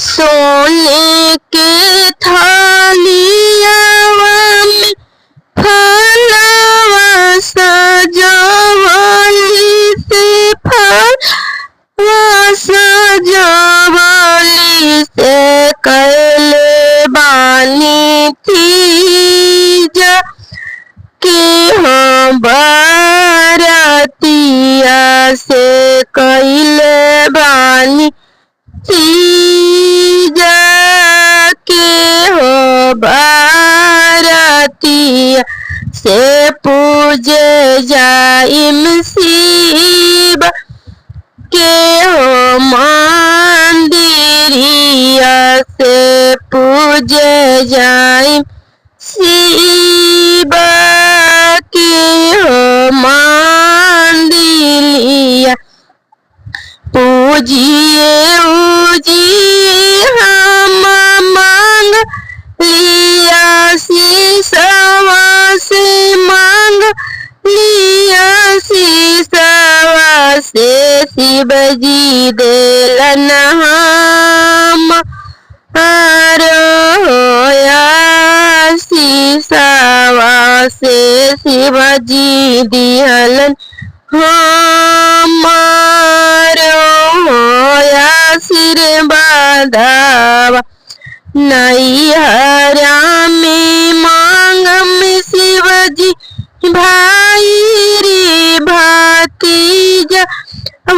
सोने के थालियावा में फलवा सजवली से फलवा सजवली से कैले बानी थी जा के हम बरतिया से कैले बानी तीजा के हो बरतिया से पूजे जाइम शिव के हो मंदिरिया से पूजे जाइम शिव के हो मंदिरिया पूजिए उजिए हम मांग लिया शीशवा से मांग लिया शीशवा से शिव जी देलन हम होया शीशवा से शिव जी दिहलन आशीर्वादवा नैहरा में मांगम शिवजी भाई रे भतीजा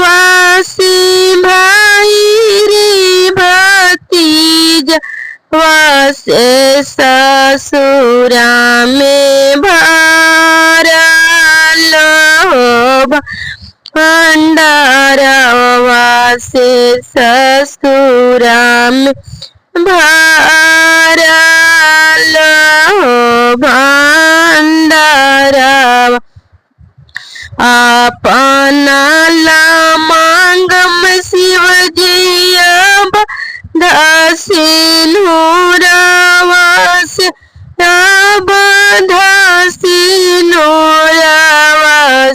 वासी भाई रे भतीजा वासे ससुरा में भरल भंडारवा से ससुरा में भरल भंडारवा अपना ला मांगम शिवजी अब धसिनुरवा से अब धसिनुरवा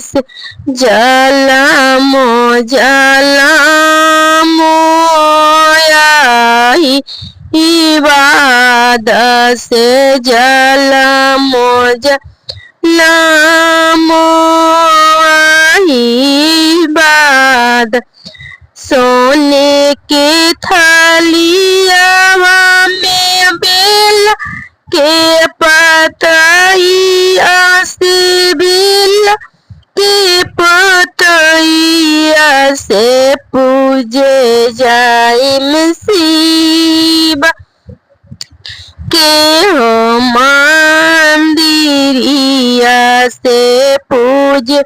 से जलमो जलमोयाही इबाद से जलमो जलमोयाही इबाद सोने के थालियावा में बेला के पतइया से बेला के पतइया से पूजे जाइम शिव के हो मंदिरिया से पूजे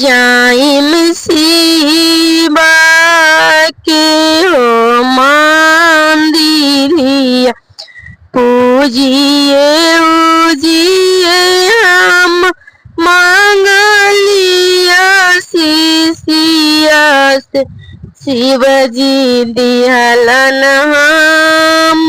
जाइम शिव के हो मंदिरिया पूजिए उजिए हम मांगलिया शिशिया से शिवजी दिहलन हम